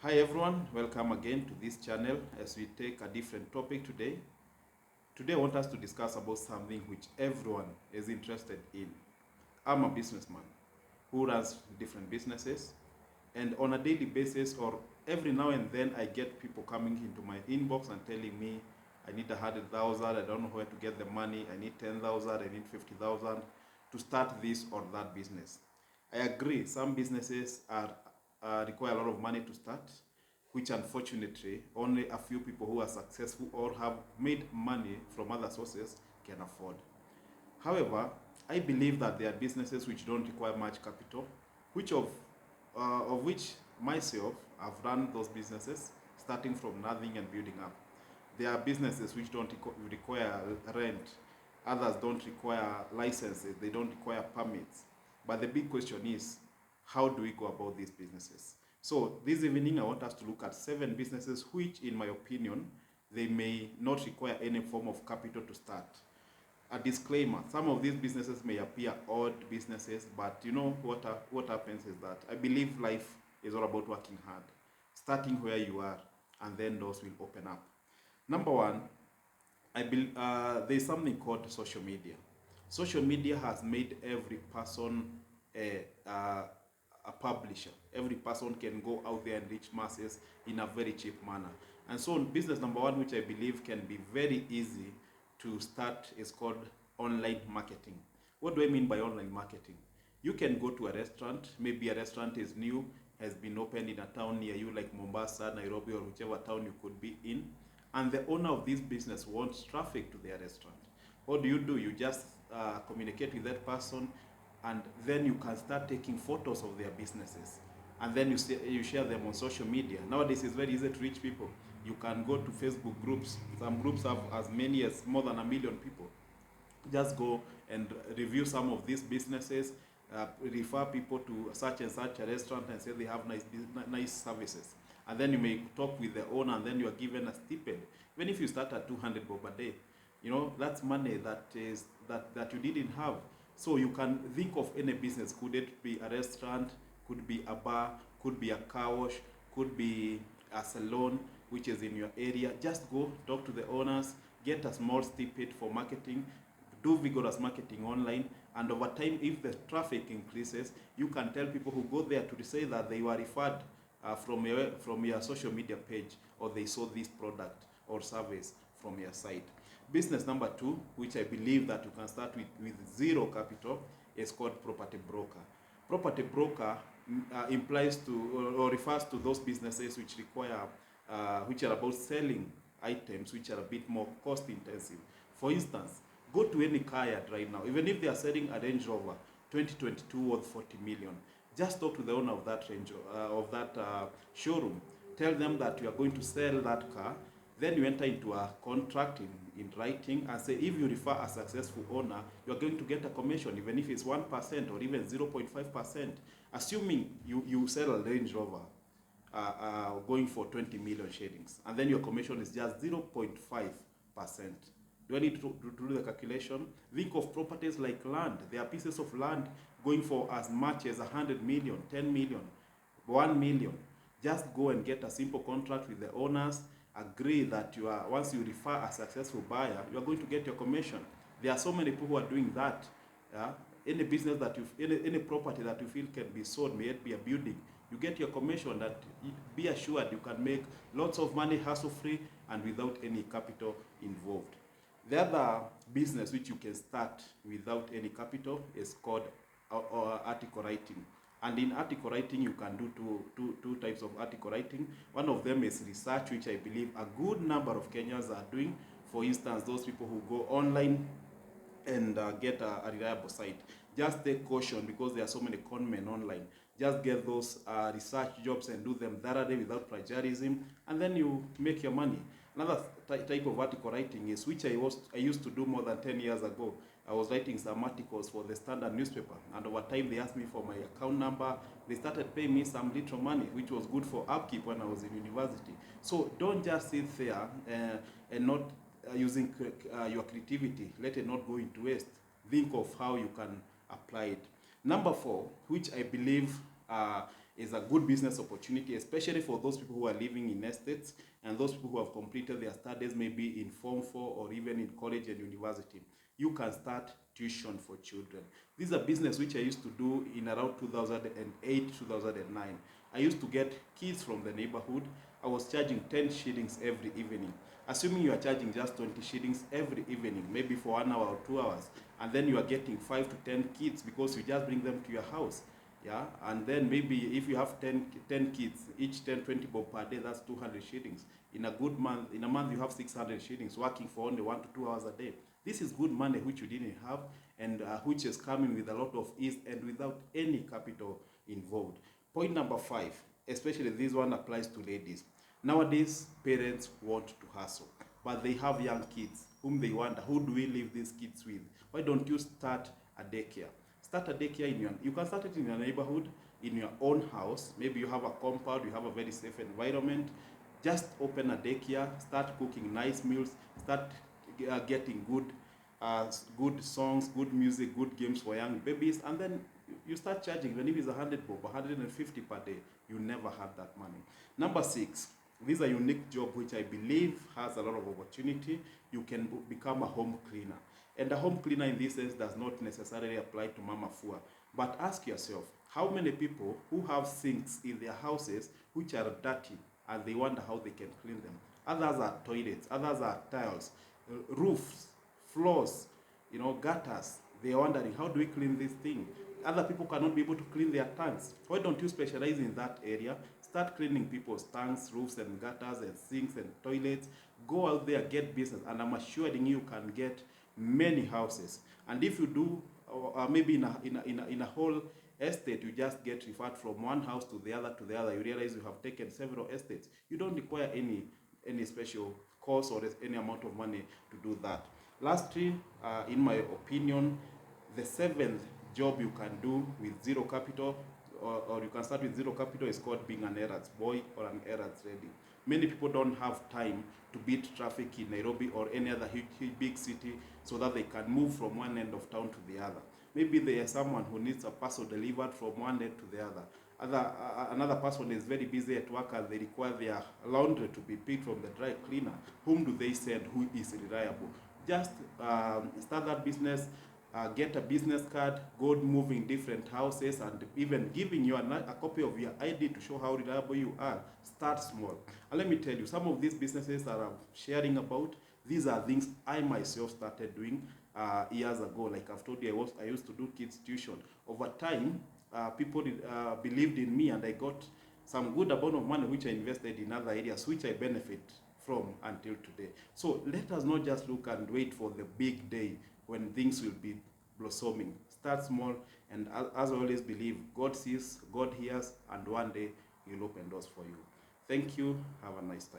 Hi everyone, welcome again to this channel as we take a different topic today. Today I want us to discuss about something which everyone is interested in. I'm a businessman who runs different businesses, and on a daily basis or every now and then I get people coming into my inbox and telling me I need 100,000, I don't know where to get the money, I need 10,000, I need 50,000 to start this or that business. I agree, some businesses require a lot of money to start, which unfortunately only a few people who are successful or have made money from other sources can afford. However, I believe that there are businesses which don't require much capital, which of which myself I've run those businesses starting from nothing and building up. There are businesses which don't require rent, others don't require licenses, they don't require permits. But the big question is, how do we go about these businesses? So this evening I want us to look at 7 businesses which, in my opinion, they may not require any form of capital to start. A disclaimer, some of these businesses may appear odd businesses, but you know what happens is that I believe life is all about working hard, starting where you are, and then doors will open up. Number one, I believe there's something called social media. Social media has made every person a publisher. Every person can go out there and reach masses in a very cheap manner. And so business number one, which I believe can be very easy to start, is called online marketing. What do I mean by online marketing? You can go to a restaurant, maybe a restaurant is new, has been opened in a town near you like Mombasa, Nairobi, or whichever town you could be in, and the owner of this business wants traffic to their restaurant. What do? You just communicate with that person, and then you can start taking photos of their businesses, and then you share them on social media. Nowadays it's very easy to reach people. You can go to Facebook groups. Some groups have as many as more than 1 million people. Just go and review some of these businesses, refer people to such and such a restaurant and say they have nice services. And then you may talk with the owner, and then you are given a stipend. Even if you start at 200 bob a day, you know, that's money that you didn't have. So you can think of any business. Could it be a restaurant, could be a bar, could be a car wash, could be a salon which is in your area. Just go talk to the owners, get a small stipend for marketing, do vigorous marketing online, and over time, if the traffic increases, you can tell people who go there to say that they were referred from your social media page, or they saw this product or service from your site. Business number 2, which I believe that you can start with zero capital, is called property broker. Property broker implies to or refers to those businesses which require which are about selling items which are a bit more cost intensive. For instance, go to any car yard right now, even if they are selling a Range Rover 2022 worth 40 million. Just talk to the owner of that showroom. Tell them that you are going to sell that car. Then you enter into a contract in writing and say, if you refer a successful owner, you are going to get a commission, even if it's 1% or even 0.5%. Assuming you sell a Range Rover going for 20 million shillings, and then your commission is just 0.5%. Do I need to do the calculation? Think of properties like land. There are pieces of land going for as much as 100 million, 10 million, 1 million. Just go and get a simple contract with the owners. Agree that once you refer a successful buyer, you are going to get your commission. There are so many people who are doing that. Any business that any property that you feel can be sold, may it be a building, you get your commission. That be assured you can make lots of money hassle-free and without any capital involved. The other business which you can start without any capital is called article writing. And in article writing, you can do two types of article writing. One of them is research, which I believe a good number of Kenyans are doing. For instance, those people who go online and get a reliable site. Just take caution, because there are so many con men online. Just get those research jobs and do them thoroughly without plagiarism, and then you make your money. Another type of article writing is, which I used to do more than 10 years ago. I was writing some articles for the Standard newspaper, and over time they asked me for my account number. They started paying me some little money, which was good for upkeep when I was in university. So don't just sit there and not using your creativity. Let it not go into waste. Think of how you can apply it. Number 4, which I believe is a good business opportunity, especially for those people who are living in estates and those people who have completed their studies maybe in Form 4 or even in college and university. You can start tuition for children. This is a business which I used to do in around 2008, 2009. I used to get kids from the neighborhood. I was charging 10 shillings every evening. Assuming you are charging just 20 shillings every evening, maybe for 1 hour or 2 hours, and then you are getting 5 to 10 kids because you just bring them to your house. Yeah, and then maybe if you have 10 kids, each 10, 20 bob per day, that's 200 shillings. In a good month, in a month you have 600 shillings working for only 1 to 2 hours a day. This is good money which you didn't have, and which is coming with a lot of ease and without any capital involved. Point number 5, especially this one applies to ladies. Nowadays, parents want to hustle, but they have young kids whom they wonder, who do we leave these kids with? Why don't you start a daycare? Start a daycare you can start it in your neighborhood, in your own house. Maybe you have a compound, you have a very safe environment. Just open a daycare, start cooking nice meals, start getting good songs, good music, good games for young babies, and then you start charging. Even if it's 100 bob, 150 per day, you never have that money. Number 6, this is a unique job which I believe has a lot of opportunity. You can become a home cleaner. And a home cleaner in this sense does not necessarily apply to Mama Fua. But ask yourself, how many people who have sinks in their houses which are dirty and they wonder how they can clean them? Others are toilets, others are tiles, roofs, floors, gutters. They are wondering, how do we clean this thing? Other people cannot be able to clean their tanks. Why don't you specialize in that area? Start cleaning people's tanks, roofs and gutters and sinks and toilets. Go out there, get business, and I'm assuring you can get many houses. And if you do, maybe in a whole estate, you just get referred from one house to the other, you realize you have taken several estates. You don't require any special course or any amount of money to do that. Lastly, in my opinion, the 7th job you can do with zero capital, or you can start with zero capital, is called being an errands boy or an errands lady. Many people don't have time to beat traffic in Nairobi or any other big city so that they can move from one end of town to the other. Maybe there is someone who needs a parcel delivered from one end to the other. Another person is very busy at work and they require their laundry to be picked from the dry cleaner. Whom do they send? Who is reliable? Just start that business, get a business card, go moving different houses, and even giving you a copy of your ID to show how reliable you are. Start small. And let me tell you, some of these businesses that I'm sharing about, these are things I myself started doing years ago. Like I've told you, I used to do kids tuition. Over time, people believed in me, and I got some good amount of money which I invested in other areas, which I benefit from until today. So let us not just look and wait for the big day when things will be blossoming. Start small, and as I always believe, God sees, God hears, and one day He'll open doors for you. Thank you. Have a nice time.